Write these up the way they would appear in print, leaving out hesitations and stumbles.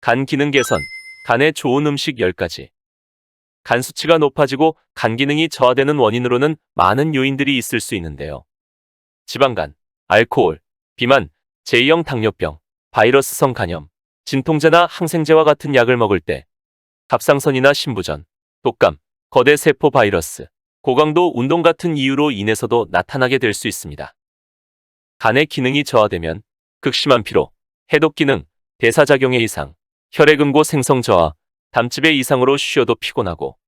간 기능 개선, 간에 좋은 음식 10가지. 간 수치가 높아지고 간 기능이 저하되는 원인으로는 많은 요인들이 있을 수 있는데요. 지방간, 알코올, 비만, 제2형 당뇨병, 바이러스성 간염, 진통제나 항생제와 같은 약을 먹을 때, 갑상선이나 신부전, 독감, 거대 세포 바이러스, 고강도 운동 같은 이유로 인해서도 나타나게 될 수 있습니다. 간의 기능이 저하되면 극심한 피로, 해독 기능, 대사작용의 이상, 혈액응고 생성 저하, 담즙의 이상으로 쉬어도 피곤하고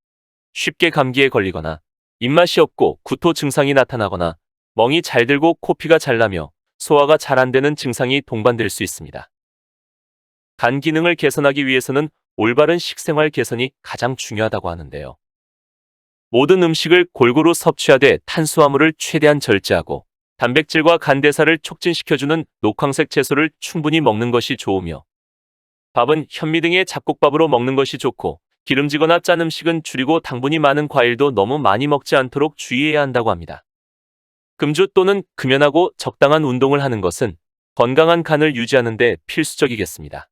쉽게 감기에 걸리거나 입맛이 없고 구토 증상이 나타나거나 멍이 잘 들고 코피가 잘 나며 소화가 잘 안 되는 증상이 동반될 수 있습니다. 간 기능을 개선하기 위해서는 올바른 식생활 개선이 가장 중요하다고 하는데요. 모든 음식을 골고루 섭취하되 탄수화물을 최대한 절제하고 단백질과 간 대사를 촉진시켜주는 녹황색 채소를 충분히 먹는 것이 좋으며 밥은 현미 등의 잡곡밥으로 먹는 것이 좋고 기름지거나 짠 음식은 줄이고 당분이 많은 과일도 너무 많이 먹지 않도록 주의해야 한다고 합니다. 금주 또는 금연하고 적당한 운동을 하는 것은 건강한 간을 유지하는 데 필수적이겠습니다.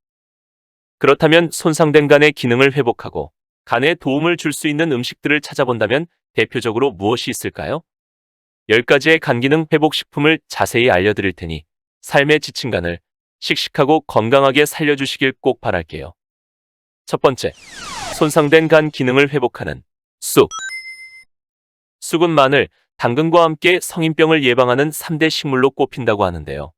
그렇다면 손상된 간의 기능을 회복하고 간에 도움을 줄 수 있는 음식들을 찾아본다면 대표적으로 무엇이 있을까요? 10가지의 간 기능 회복 식품을 자세히 알려드릴 테니 삶에 지친 간을 씩씩하고 건강하게 살려주시길 꼭 바랄게요. 첫 번째, 손상된 간 기능을 회복하는 쑥. 쑥은 마늘, 당근과 함께 성인병을 예방하는 3대 식물로 꼽힌다고 하는데요.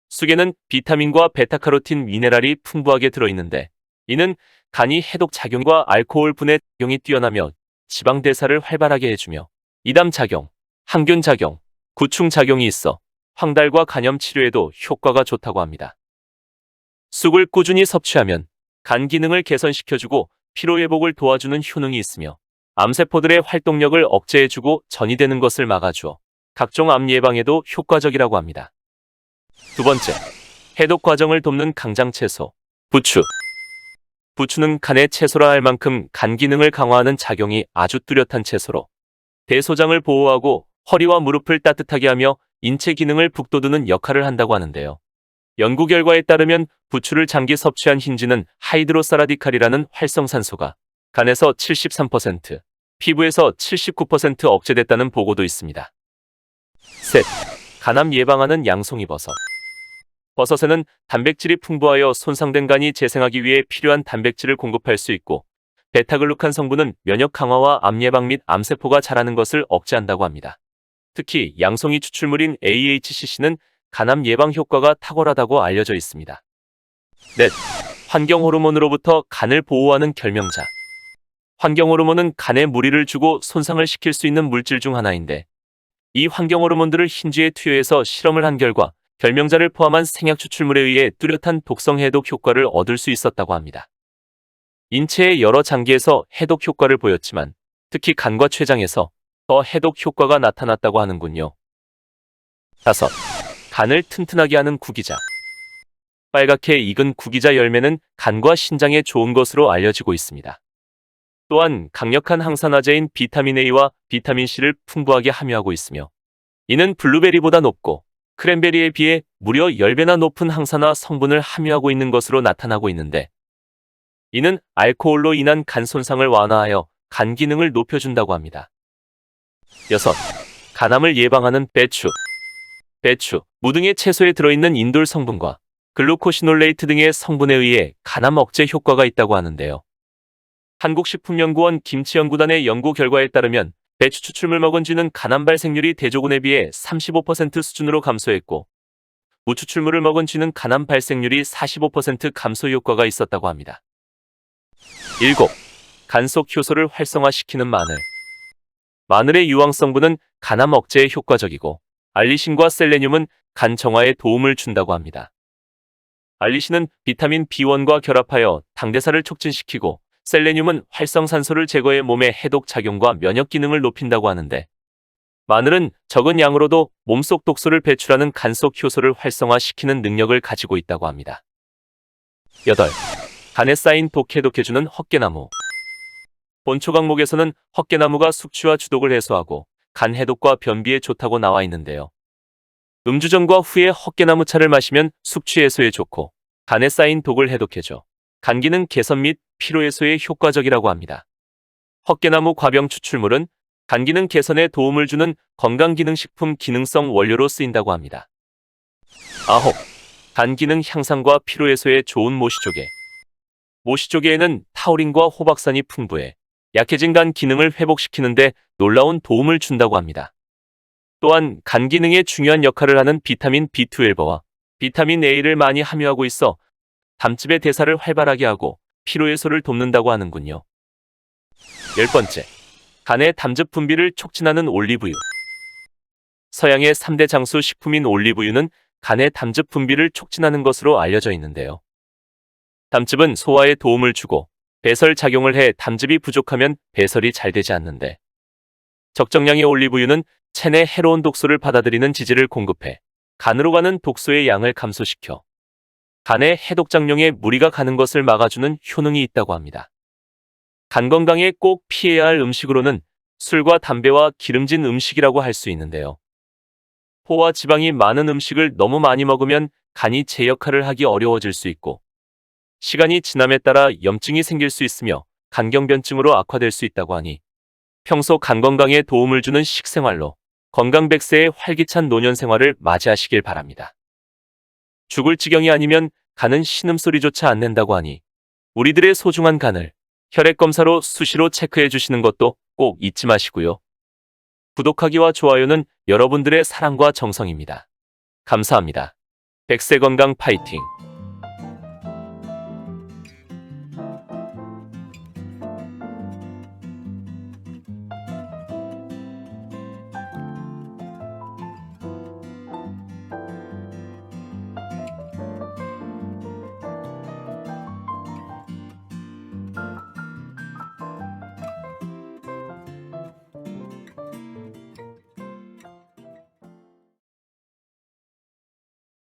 쑥에는 비타민과 베타카로틴 미네랄이 풍부하게 들어있는데 이는 간이 해독 작용과 알코올 분해 작용이 뛰어나며 지방 대사를 활발하게 해주며 이담 작용, 항균 작용, 구충 작용이 있어 황달과 간염 치료에도 효과가 좋다고 합니다. 쑥을 꾸준히 섭취하면 간 기능을 개선시켜주고 피로회복을 도와주는 효능이 있으며 암세포들의 활동력을 억제해주고 전이되는 것을 막아주어 각종 암 예방에도 효과적이라고 합니다. 두 번째, 해독 과정을 돕는 강장채소, 부추. 부추는 간의 채소라 할 만큼 간 기능을 강화하는 작용이 아주 뚜렷한 채소로 대소장을 보호하고 허리와 무릎을 따뜻하게 하며 인체 기능을 북돋우는 역할을 한다고 하는데요. 연구 결과에 따르면 부추를 장기 섭취한 흰지는 하이드로사라디칼이라는 활성산소가 간에서 73%, 피부에서 79% 억제됐다는 보고도 있습니다. 셋, 간암 예방하는 양송이버섯. 버섯에는 단백질이 풍부하여 손상된 간이 재생하기 위해 필요한 단백질을 공급할 수 있고 베타글루칸 성분은 면역 강화와 암 예방 및 암세포가 자라는 것을 억제한다고 합니다. 특히 양송이 추출물인 AHCC는 간암 예방 효과가 탁월하다고 알려져 있습니다. 넷, 환경호르몬으로부터 간을 보호하는 결명자. 환경호르몬은 간에 무리를 주고 손상을 시킬 수 있는 물질 중 하나인데 이 환경호르몬들을 흰쥐에 투여해서 실험을 한 결과 결명자를 포함한 생약 추출물에 의해 뚜렷한 독성 해독 효과를 얻을 수 있었다고 합니다. 인체의 여러 장기에서 해독 효과를 보였지만 특히 간과 췌장에서 더 해독 효과가 나타났다고 하는군요. 다섯, 간을 튼튼하게 하는 구기자. 빨갛게 익은 구기자 열매는 간과 신장에 좋은 것으로 알려지고 있습니다. 또한 강력한 항산화제인 비타민 A와 비타민 C를 풍부하게 함유하고 있으며 이는 블루베리보다 높고 크랜베리에 비해 무려 10배나 높은 항산화 성분을 함유하고 있는 것으로 나타나고 있는데 이는 알코올로 인한 간 손상을 완화하여 간 기능을 높여준다고 합니다. 여섯, 간암을 예방하는 배추. 배추, 무 등의 채소에 들어있는 인돌 성분과 글루코시놀레이트 등의 성분에 의해 간암 억제 효과가 있다고 하는데요. 한국식품연구원 김치연구단의 연구 결과에 따르면 배추 추출물 먹은 쥐는 간암 발생률이 대조군에 비해 35% 수준으로 감소했고 무 추출물을 먹은 쥐는 간암 발생률이 45% 감소 효과가 있었다고 합니다. 7. 간 속 효소를 활성화시키는 마늘. 마늘의 유황 성분은 간암 억제에 효과적이고 알리신과 셀레늄은 간 정화에 도움을 준다고 합니다. 알리신은 비타민 B1과 결합하여 당대사를 촉진시키고 셀레늄은 활성산소를 제거해 몸의 해독 작용과 면역 기능을 높인다고 하는데 마늘은 적은 양으로도 몸속 독소를 배출하는 간 속 효소를 활성화시키는 능력을 가지고 있다고 합니다. 8. 간에 쌓인 독 해독해주는 헛개나무. 본초 강목에서는 헛개나무가 숙취와 주독을 해소하고 간 해독과 변비에 좋다고 나와 있는데요. 음주 전과 후에 헛개나무 차를 마시면 숙취 해소에 좋고 간에 쌓인 독을 해독해줘 간 기능 개선 및 피로 해소에 효과적이라고 합니다. 헛개나무 과병 추출물은 간 기능 개선에 도움을 주는 건강기능식품 기능성 원료로 쓰인다고 합니다. 9. 간 기능 향상과 피로 해소에 좋은 모시조개. 모시조개에는 타우린과 호박산이 풍부해 약해진 간 기능을 회복시키는데 놀라운 도움을 준다고 합니다. 또한 간 기능에 중요한 역할을 하는 비타민 B12와 비타민 A를 많이 함유하고 있어 담즙의 대사를 활발하게 하고 피로 해소를 돕는다고 하는군요. 10번째, 간의 담즙 분비를 촉진하는 올리브유. 서양의 3대 장수 식품인 올리브유는 간의 담즙 분비를 촉진하는 것으로 알려져 있는데요. 담즙은 소화에 도움을 주고 배설 작용을 해 담즙이 부족하면 배설이 잘 되지 않는데, 적정량의 올리브유는 체내 해로운 독소를 받아들이는 지질을 공급해 간으로 가는 독소의 양을 감소시켜 간의 해독작용에 무리가 가는 것을 막아주는 효능이 있다고 합니다. 간 건강에 꼭 피해야 할 음식으로는 술과 담배와 기름진 음식이라고 할 수 있는데요. 포와 지방이 많은 음식을 너무 많이 먹으면 간이 제 역할을 하기 어려워질 수 있고, 시간이 지남에 따라 염증이 생길 수 있으며 간경변증으로 악화될 수 있다고 하니 평소 간 건강에 도움을 주는 식생활로 건강 100세의 활기찬 노년 생활을 맞이하시길 바랍니다. 죽을 지경이 아니면 간은 신음소리조차 안 낸다고 하니 우리들의 소중한 간을 혈액검사로 수시로 체크해 주시는 것도 꼭 잊지 마시고요. 구독하기와 좋아요는 여러분들의 사랑과 정성입니다. 감사합니다. 100세 건강 파이팅!